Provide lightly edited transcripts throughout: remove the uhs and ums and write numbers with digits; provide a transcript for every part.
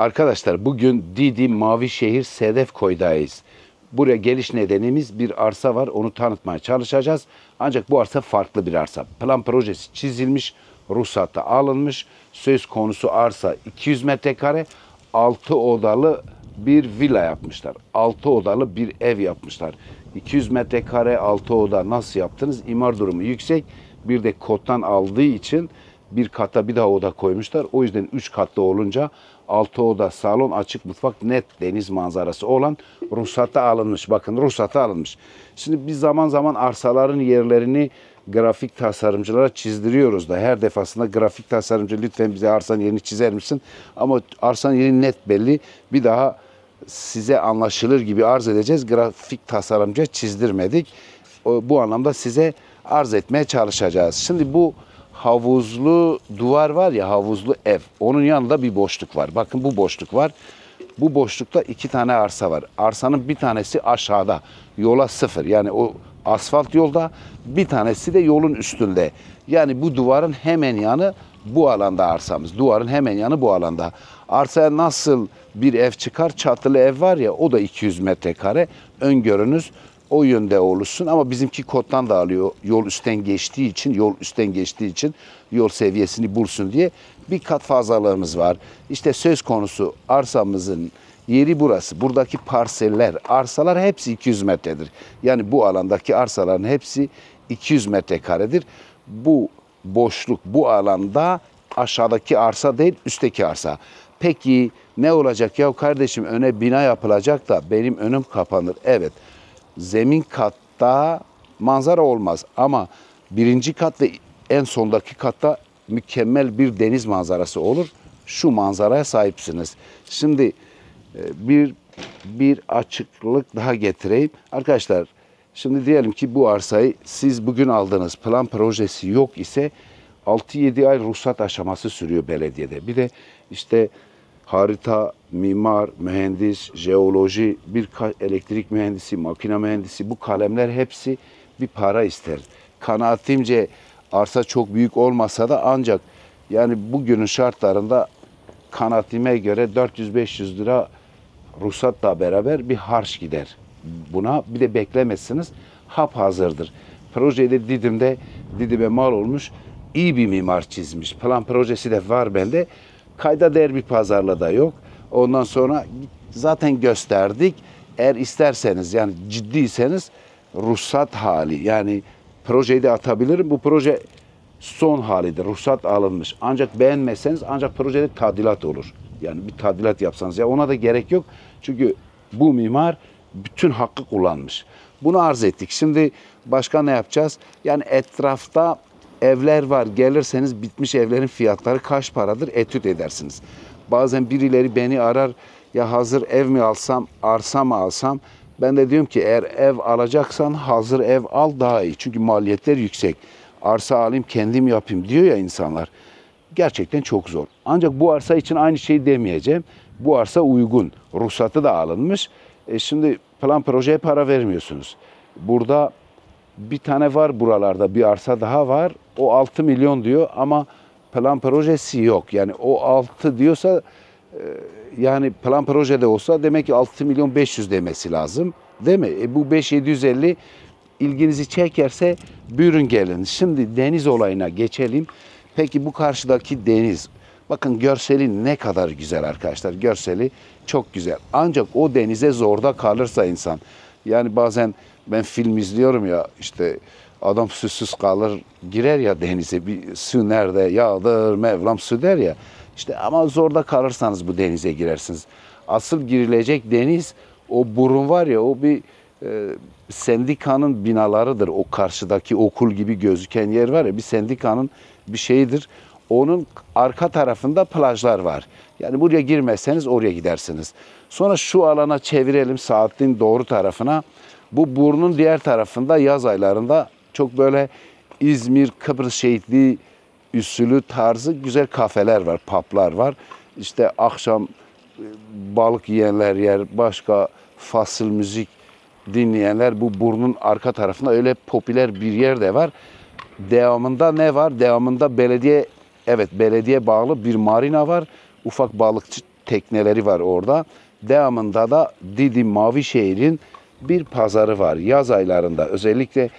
Arkadaşlar bugün Didim Mavişehir Sedefkoy'dayız. Buraya geliş nedenimiz bir arsa var, onu tanıtmaya çalışacağız. Ancak bu arsa farklı bir arsa. Plan projesi çizilmiş, ruhsatı alınmış. Söz konusu arsa 200 metrekare, 6 odalı bir villa yapmışlar. 6 odalı bir ev yapmışlar. 200 metrekare 6 oda nasıl yaptınız? İmar durumu yüksek. Bir de koddan aldığı için bir kata bir daha oda koymuşlar. O yüzden 3 katlı olunca 6 oda, salon, açık mutfak, net deniz manzarası olan ruhsata alınmış. Bakın ruhsata alınmış. Şimdi biz zaman zaman arsaların yerlerini grafik tasarımcılara çizdiriyoruz da her defasında grafik tasarımcı lütfen bize arsanın yerini çizer misin? Ama arsanın yeri net belli. Bir daha size anlaşılır gibi arz edeceğiz. Grafik tasarımcıya çizdirmedik. Bu anlamda size arz etmeye çalışacağız. Şimdi bu havuzlu duvar var ya, havuzlu ev. Onun yanında bir boşluk var. Bakın bu boşluk var. Bu boşlukta 2 tane arsa var. Arsanın bir tanesi aşağıda. Yola sıfır. Yani o asfalt yolda. Bir tanesi de yolun üstünde. Yani bu duvarın hemen yanı bu alanda arsamız. Duvarın hemen yanı bu alanda. Arsaya nasıl bir ev çıkar? Çatılı ev var ya, o da 200 metrekare. Öngörünüz o yönde oluşsun ama bizimki koddan da alıyor. Yol üstten geçtiği için yol seviyesini bulsun diye bir kat fazlalığımız var. İşte söz konusu arsamızın yeri burası. Buradaki parseller, arsalar hepsi 200 metredir. Yani bu alandaki arsaların hepsi 200 metrekaredir. Bu boşluk bu alanda aşağıdaki arsa değil, üstteki arsa. Peki ne olacak ya kardeşim, öne bina yapılacak da benim önüm kapanır. Evet. Zemin katta manzara olmaz ama birinci kat ve en sondaki katta mükemmel bir deniz manzarası olur. Şu manzaraya sahipsiniz. Şimdi bir açıklık daha getireyim. Arkadaşlar şimdi diyelim ki bu arsayı siz bugün aldınız. Plan projesi yok ise 6-7 ay ruhsat aşaması sürüyor belediyede. Bir de işte harita, mimar, mühendis, jeoloji, bir elektrik mühendisi, makine mühendisi, bu kalemler hepsi bir para ister. Kanaatimce arsa çok büyük olmasa da ancak yani bugünün şartlarında kanaatime göre 400-500 lira ruhsatla beraber bir harç gider. Buna bir de beklemezsiniz. Haphazırdır. Projede Didim'e mal olmuş. İyi bir mimar çizmiş. Plan projesi de var bende. Kayda değer bir pazarlığı da yok. Ondan sonra zaten gösterdik. Eğer isterseniz yani ciddiyseniz ruhsat hali yani projeyi de atabilirim. Bu proje son halidir. Ruhsat alınmış. Ancak beğenmezseniz ancak projede tadilat olur. Yani bir tadilat yapsanız ya ona da gerek yok. Çünkü bu mimar bütün hakkı kullanmış. Bunu arz ettik. Şimdi başka ne yapacağız? Yani etrafta evler var. Gelirseniz bitmiş evlerin fiyatları kaç paradır etüt edersiniz. Bazen birileri beni arar. Ya hazır ev mi alsam, arsa mı alsam? Ben de diyorum ki eğer ev alacaksan hazır ev al daha iyi. Çünkü maliyetler yüksek. Arsa alayım kendim yapayım diyor ya insanlar. Gerçekten çok zor. Ancak bu arsa için aynı şeyi demeyeceğim. Bu arsa uygun. Ruhsatı da alınmış. Şimdi plan projeye para vermiyorsunuz. Burada bir tane var buralarda, bir arsa daha var. O 6 milyon diyor ama plan projesi yok. Yani o 6 diyorsa yani plan projede olsa demek ki 6 milyon 500 demesi lazım. Değil mi? Bu 5.750 ilginizi çekerse buyurun gelin. Şimdi deniz olayına geçelim. Peki bu karşıdaki deniz. Bakın görseli ne kadar güzel arkadaşlar. Görseli çok güzel. Ancak o denize zorda kalırsa insan. Yani bazen ben film izliyorum ya işte adam susuz kalır girer ya denize bir su nerede yağdır Mevlam su der ya. İşte ama zorda kalırsanız bu denize girersiniz. Asıl girilecek deniz o burun var ya o bir sendikanın binalarıdır. O karşıdaki okul gibi gözüken yer var ya bir sendikanın bir şeyidir. Onun arka tarafında plajlar var. Yani buraya girmezseniz oraya gidersiniz. Sonra şu alana çevirelim saatin doğru tarafına. Bu burnun diğer tarafında yaz aylarında çok böyle İzmir, Kıbrıs şehitliği usulü tarzı güzel kafeler var, publar var. İşte akşam balık yiyenler yer, başka fasıl müzik dinleyenler bu burnun arka tarafında öyle popüler bir yer de var. Devamında ne var? Devamında belediye bağlı bir marina var. Ufak balıkçı tekneleri var orada. Devamında da Didim Mavişehir'in bir pazarı var. Yaz aylarında özellikle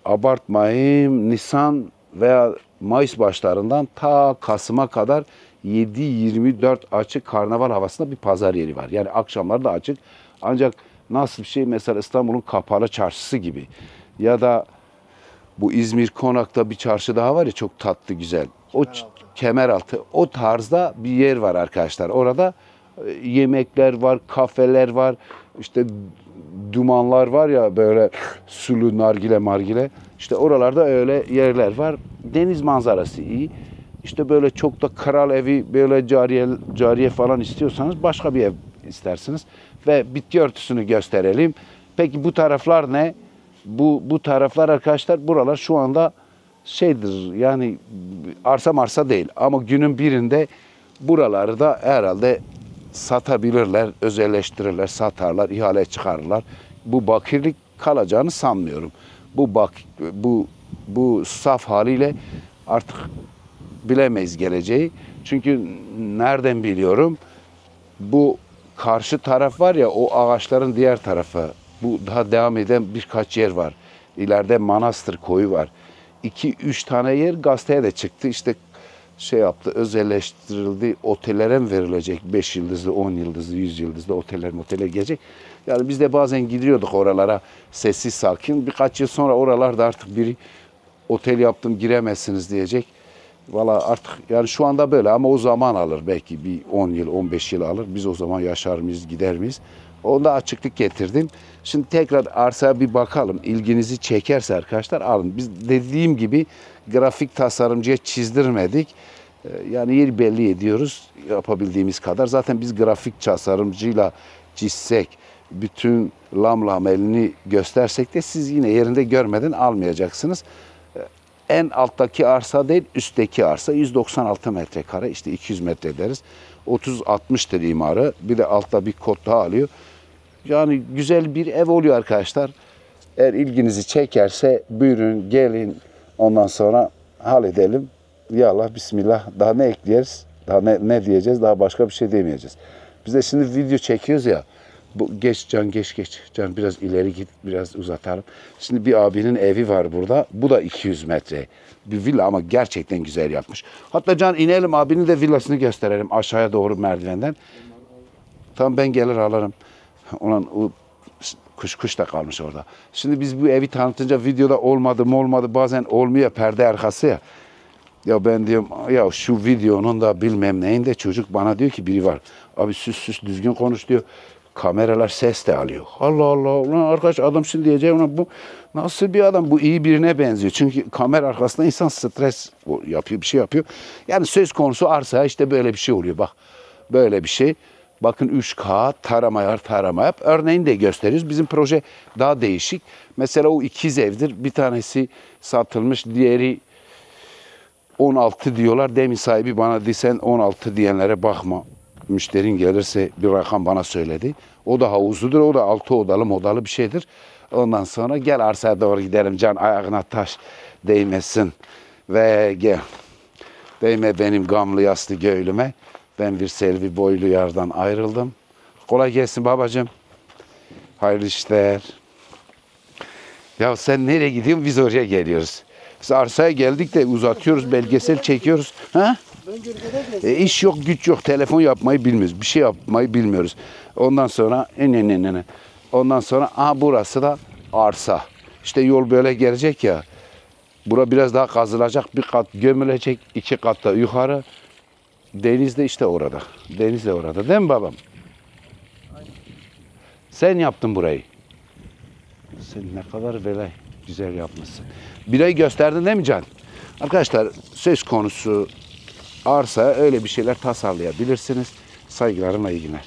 abartmayayım, Nisan veya Mayıs başlarından ta Kasım'a kadar 7-24 açık karnaval havasında bir pazar yeri var. Yani akşamları da açık. Ancak nasıl bir şey, mesela İstanbul'un kapalı çarşısı gibi ya da bu İzmir Konak'ta bir çarşı daha var ya, çok tatlı güzel. O Kemeraltı. O tarzda bir yer var arkadaşlar. Orada yemekler var, kafeler var. İşte dumanlar var ya, böyle sulu nargile margile. İşte oralarda öyle yerler var. Deniz manzarası iyi. İşte böyle çok da kral evi, böyle cariye falan istiyorsanız başka bir ev istersiniz. Ve bitki örtüsünü gösterelim. Peki bu taraflar ne? Bu taraflar arkadaşlar, buralar şu anda şeydir, yani arsa değil ama günün birinde buraları da herhalde satabilirler, özelleştirirler, satarlar, ihale çıkarırlar. Bu bakirlik kalacağını sanmıyorum. Bu saf haliyle artık bilemeyiz geleceği. Çünkü nereden biliyorum? Bu karşı taraf var ya, o ağaçların diğer tarafı. Bu daha devam eden birkaç yer var. İleride Manastır koyu var. 2-3 tane yer gazeteye de çıktı. İşte şey yaptı, özelleştirildi. Otellere mi verilecek? 5 yıldızlı, 10 yıldızlı, 100 yıldızlı otele gelecek. Yani biz de bazen gidiyorduk oralara, sessiz sakin. Birkaç yıl sonra oralarda artık biri otel yaptım giremezsiniz diyecek. Valla artık yani şu anda böyle ama o zaman alır. Belki bir 10 yıl, 15 yıl alır. Biz o zaman yaşar mıyız, gider miyiz? Onda açıklık getirdim. Şimdi tekrar arsaya bir bakalım. İlginizi çekerse arkadaşlar alın. Biz dediğim gibi grafik tasarımcıya çizdirmedik. Yani yeri belli ediyoruz yapabildiğimiz kadar. Zaten biz grafik tasarımcıyla çizsek, bütün lam elini göstersek de siz yine yerinde görmeden almayacaksınız. En alttaki arsa değil, üstteki arsa 196 metrekare, işte 200 metre deriz. 30-60'tır imarı. Bir de altta bir kod daha alıyor. Yani güzel bir ev oluyor arkadaşlar. Eğer ilginizi çekerse buyurun gelin, ondan sonra halledelim. Yallah bismillah. Daha ne ekleyeriz? Daha ne diyeceğiz? Daha başka bir şey demeyeceğiz. Biz de şimdi video çekiyoruz ya. Geç Can biraz ileri git, biraz uzatalım. Şimdi bir abinin evi var burada. Bu da 200 metre. Bir villa ama gerçekten güzel yapmış. Hatta Can inelim, abinin de villasını gösterelim aşağıya doğru merdivenden. Tamam, ben gelir alırım. O kuş da kalmış orada. Şimdi biz bu evi tanıtınca videoda olmadı bazen olmuyor, perde arkası ya. Ya ben diyorum ya şu videonun da bilmem neyinde çocuk bana diyor ki, biri var. Abi süs düzgün konuş diyor. Kameralar ses de alıyor. Allah Allah. Ulan arkadaş, adam şimdi diyecek ona, bu nasıl bir adam? Bu iyi birine benziyor. Çünkü kamera arkasında insan stres yapıyor, bir şey yapıyor. Yani söz konusu arsa işte böyle bir şey oluyor. Bak böyle bir şey. Bakın 3K tarama yap. Örneğini de gösteriyoruz. Bizim proje daha değişik. Mesela o ikiz evdir. Bir tanesi satılmış, diğeri 16 diyorlar. Demin sahibi bana dedi, sen 16 diyenlere bakma. Müşterin gelirse bir rakam bana söyledi. O da havuzludur. O da 6 odalı bir şeydir. Ondan sonra gel arsaya doğru gidelim. Can, ayağına taş değmesin. Ve gel. Değme benim gamlı yaslı göğlüme. Ben bir selvi boylu yardan ayrıldım. Kolay gelsin babacığım. Hayırlı işler. Ya sen nereye gidiyorsun? Biz oraya geliyoruz. Biz arsaya geldik de uzatıyoruz, belgesel çekiyoruz. Ha? İş yok, güç yok. Telefon yapmayı bilmiyoruz. Bir şey yapmayı bilmiyoruz. Ondan sonra ondan sonra burası da arsa. İşte yol böyle gelecek ya. Bura biraz daha kazılacak. Bir kat gömülecek. 2 kat da yukarı. Deniz de işte orada. Deniz de orada. Değil mi babam? Aynen. Sen yaptın burayı. Sen ne kadar böyle güzel yapmışsın. Birayı gösterdin değil mi Can? Arkadaşlar söz konusu arsa, öyle bir şeyler tasarlayabilirsiniz. Saygılarımla, iyi günler.